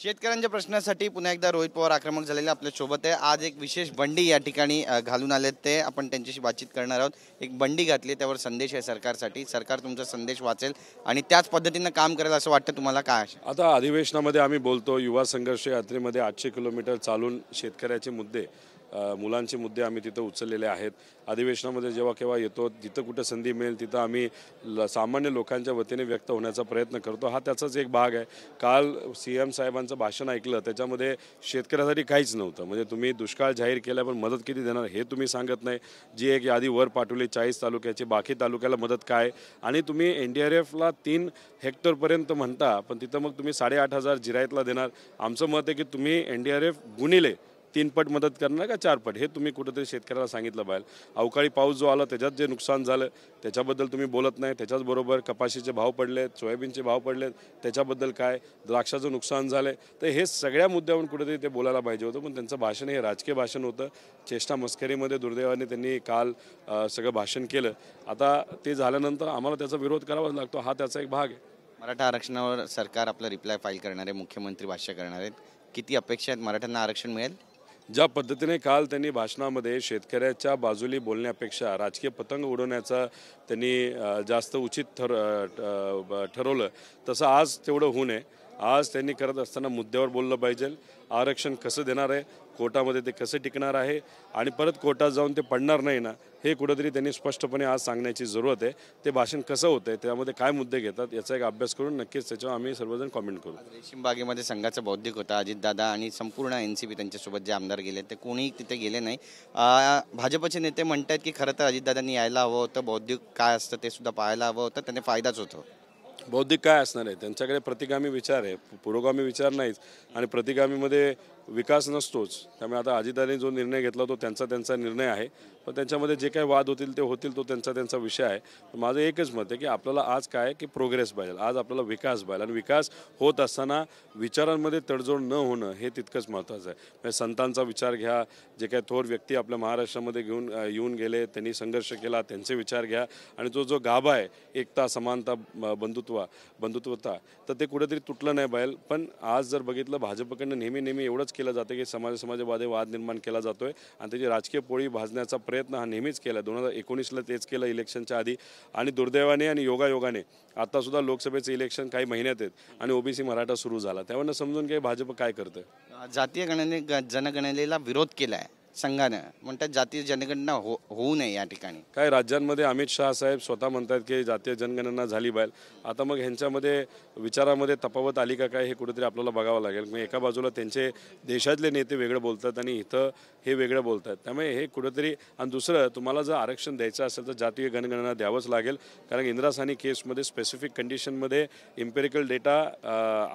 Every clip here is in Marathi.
शेतकऱ्यांच्या प्रश्नासाठी पुन्हा एकदा रोहित पवार आक्रमक झालेले आपल्या सोबत आहे। आज एक विशेष बंडी या ठिकाणी घालून आलेत ते आपण त्यांच्याशी बातचीत करणार आहोत। एक बंडी घातली, त्यावर संदेश आहे सरकारसाठी, सरकार तुमचा संदेश वाचेल आणि त्याच पद्धतीने काम करेल असं वाटतं तुम्हाला काय? आता अधिवेशनामध्ये आम्ही बोलतो, युवा संघर्ष यात्रेमध्ये 800 किलोमीटर चालून शेतकऱ्याचे मुद्दे, मुलांचे मुद्दे आम्ही तिथं उचललेले आहेत। अधिवेशनामध्ये जेव्हा केव्हा येतो, जिथं कुठं संधी मिळेल तिथं आम्ही सामान्य लोकांच्या वतीने व्यक्त होण्याचा प्रयत्न करतो। हा त्याचाच एक भाग आहे। काल CM साहेबांचं भाषण ऐकलं, त्याच्यामध्ये शेतकऱ्यासाठी काहीच नव्हतं। म्हणजे तुम्ही दुष्काळ जाहीर केला पण मदत किती देणार हे तुम्ही सांगत नाही। जी एक यादी वर पाठवली 40 तालुक्याची, बाकी तालुक्याला मदत काय? आणि तुम्ही NDRFला 3 हेक्टरपर्यंत म्हणता, पण तिथं मग तुम्ही 8,500 जिरायतला देणार। आमचं मत आहे की तुम्ही NDRF गुणिले 3 पट मदत करणार का 4 पट, हे तुम्ही कुठेतरी शेतकऱ्याला सांगितलं पाहिजे। अवकाळी पाऊस जो आला त्याच्यात जे नुकसान झालं त्याच्याबद्दल तुम्ही बोलत नाही। त्याच्याचबरोबर कपाशीचे भाव पडलेत, सोयाबीनचे भाव पडलेत, त्याच्याबद्दल काय? द्राक्षाचं नुकसान झालं, तर हे सगळ्या मुद्द्यावरून कुठेतरी ते बोलायला पाहिजे होतं। पण त्यांचं भाषण हे राजकीय भाषण होतं। चेष्टा मस्करीमध्ये दुर्दैवाने त्यांनी काल सगळं भाषण केलं। आता ते झाल्यानंतर आम्हाला त्याचा विरोध करावाच लागतो, हा त्याचा एक भाग आहे। मराठा आरक्षणावर सरकार आपला रिप्लाय फाईल करणार आहे, मुख्यमंत्री भाष्य करणार आहेत। किती अपेक्षा आहेत मराठ्यांना आरक्षण मिळेल? ज्या पद्धतीने काल त्यांनी भाषणामध्ये शेतकऱ्याच्या बाजूली बोलण्यापेक्षा राजकीय पतंग उडवण्याचा त्यांनी जास्त उचित ठरवलं, तसं आज तेवढं होऊ नये। आज त्यांनी करत असताना मुद्द्यावर बोललं पाहिजे। आरक्षण कसं देणार आहे, कोर्टामध्ये ते कसं टिकणार आहे आणि परत कोर्टात जाऊन ते पडणार नाही ना, हे कुठंतरी त्यांनी स्पष्टपणे आज सांगण्याची जरूरत आहे। ते भाषण कसं होतं आहे, त्यामध्ये काय मुद्दे घेतात याचा एक अभ्यास करून नक्कीच त्याच्यावर आम्ही सर्वजण कॉमेंट करू। रेशीम बागेमध्ये संघाचा बौद्धिक होता, अजितदादा आणि संपूर्ण NCP त्यांच्यासोबत जे आमदार गेले ते कोणीही तिथे गेले नाही। भाजपचे नेते म्हणतात की खरं तर अजितदादांनी यायला हवं होतं, बौद्धिक काय असतं ते सुद्धा पाहायला हवं होतं, त्याने फायदाच होतो। बौद्धिक काय असणार आहे? त्यांच्याकडे प्रतिगामी विचार आहे, पुरोगामी विचार नाहीच, आणि प्रतिगामीमध्ये विकास नसतोच। त्यामुळे आता अजितदादांनी जो निर्णय घेतला तो त्यांचा निर्णय आहे, पण त्यांच्यामध्ये जे काही वाद होतील ते होतील, तो त्यांचा विषय आहे। माझं एकच मत आहे की आपल्याला आज काय की प्रोग्रेस पाहिजे, आज आपल्याला विकास पाहिजे, आणि विकास होत असताना विचारांमध्ये तडजोड न होणं हे तितकंच महत्त्वाचं आहे। म्हणजे संतांचा विचार घ्या, जे काही थोर व्यक्ती आपल्या महाराष्ट्रामध्ये येऊन गेले, त्यांनी संघर्ष केला, त्यांचे विचार घ्या, आणि जो गाभा आहे एकता, समानता, बंधुत्वता, तर ते कुठेतरी तुटलं नाही पाहिजे। पण आज जर बघितलं, भाजपकडनं नेहमी एवढंच केलं जातं की समाजामध्ये वाद निर्माण केला जातोय, आणि त्याची राजकीय पोळी भाजण्याचा प्रयत्न हा नेहमीच केला। 2019ला तेच केलं इलेक्शनच्या आधी, आणि दुर्दैवाने आणि योगायोगाने आता सुद्धा लोकसभेचे इलेक्शन काही महिन्यात आहेत आणि OBC मराठा सुरू झाला। त्यामुळे समजून घ्या भाजप काय करतं। जातीय जनगणनेला विरोध केलाय संघानं, म्हणतात जातीय जनगणना होऊ नये या ठिकाणी। काय राज्यांमध्ये अमित शाह साहेब स्वतः म्हणतात की जातीय जनगणना झाली पाहिजे। आता मग ह्यांच्यामध्ये विचारामध्ये तफावत आली का काय, हे कुठेतरी आपल्याला बघावं लागेल। मग एका बाजूला त्यांचे देशातले नेते वेगळं बोलतात आणि इथं हे वेगळं बोलतात, त्यामुळे हे कुठेतरी। आणि दुसरं, तुम्हाला जर आरक्षण द्यायचं असेल तर जातीय जनगणना द्यावंच लागेल, कारण इंदिरा साहनी केसमध्ये स्पेसिफिक कंडिशनमध्ये इम्पेरिकल डेटा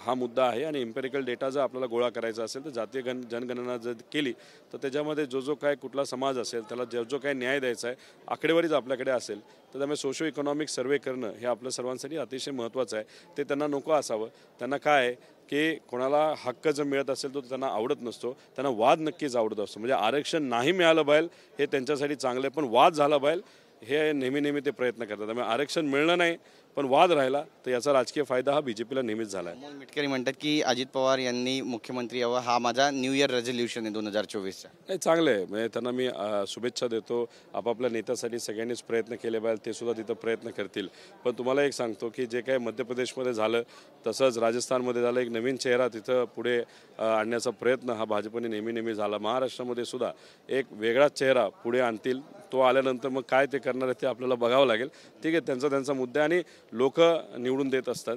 हा मुद्दा आहे, आणि इम्पेरिकल डेटा जर आपल्याला गोळा करायचा असेल तर जातीय जनगणना जर केली तर त्याच्यामध्ये जो काय कुठला समाज असेल त्याला जो काय न्याय द्यायचा आहे, आकडेवारीच आपल्याकडे असेल, तर त्यामुळे सोशो इकॉनॉमिक सर्वे करणं हे आपल्या सर्वांसाठी अतिशय महत्त्वाचं आहे। ते त्यांना नको असावं। त्यांना काय की कोणाला हक्क जर मिळत असेल तर त्यांना आवडत नसतो, त्यांना वाद नक्कीच आवडत असतो। म्हणजे आरक्षण नाही मिळालं पाहिजे हे त्यांच्यासाठी चांगलं आहे, पण वाद झाला पाहिजे हे नेहमी ते प्रयत्न करतात। त्यामुळे आरक्षण मिळणं नाही पण वाद राहिला तर याचा राजकीय फायदा हा BJPला नेहमीच झाला आहे। अमोल मिटकरी म्हणतात की अजित पवार यांनी मुख्यमंत्री यावं, हा माझा न्यू इयर रेझोल्युशन आहे 2024चा। नाही, चांगलं आहे। म्हणजे त्यांना मी शुभेच्छा देतो। आपापल्या नेत्यासाठी सगळ्यांनीच प्रयत्न केले पाहिजे, ते सुद्धा तिथं प्रयत्न करतील। पण तुम्हाला एक सांगतो की जे काही मध्य प्रदेशमध्ये झालं, तसंच राजस्थानमध्ये झालं, एक नवीन चेहरा तिथं पुढे आणण्याचा प्रयत्न हा भाजपने नेहमी झाला। महाराष्ट्रामध्ये सुद्धा एक वेगळाच चेहरा पुढे आणतील, तो आल्यानंतर मग काय ते करणार आहे ते आपल्याला बघावं लागेल। ठीक आहे, त्यांचा मुद्दा, आणि लोक निवडून देत असतात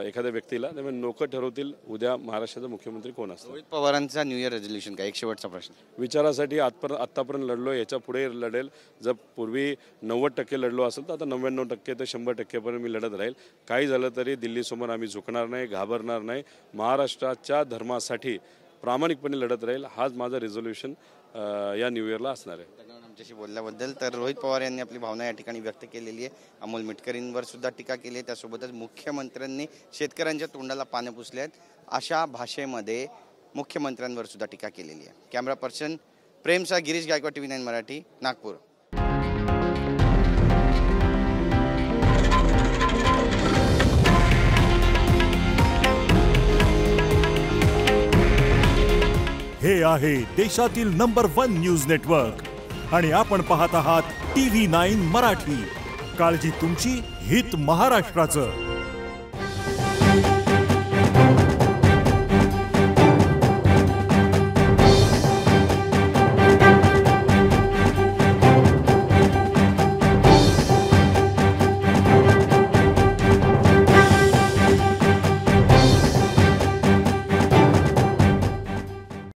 एखाद्या व्यक्तीला, त्यामुळे लोक ठरवतील उद्या महाराष्ट्राचा मुख्यमंत्री कोण असतो। रोहित पवारांचा न्यू इयर रेझोल्युशन काय? एक शेवटचा प्रश्न। विचारासाठी आत्तापर्यंत लढलो, याच्या पुढे लढेल। जर पूर्वी 90% लढलो असेल तर आता 99% ते 100%पर्यंत मी लढत राहील। काही झालं तरी दिल्लीसमोर आम्ही झुकणार नाही, घाबरणार नाही। महाराष्ट्राच्या धर्मासाठी प्रामाणिकपणे लढत राहील, हाच माझा रेझोल्युशन या न्यू इयरला असणार आहे। आमच्याशी बोलल्याबद्दल। तर रोहित पवार यांनी आपली भावना या ठिकाणी व्यक्त केलेली आहे। अमोल मिटकरींवर सुद्धा टीका केली आहे, त्यासोबतच मुख्यमंत्र्यांनी शेतकऱ्यांच्या तोंडाला पानं पुसले आहेत अशा भाषेमध्ये मुख्यमंत्र्यांवर सुद्धा टीका केलेली आहे। कॅमेरा पर्सन प्रेमचा गिरीश गायकवाड, TV9 मराठी, नागपूर। हे आहे देशातील नंबर 1 न्यूज नेटवर्क आणि आपण पाहत आहात TV9 मराठी. काळजी तुमची, हित महाराष्ट्राचं.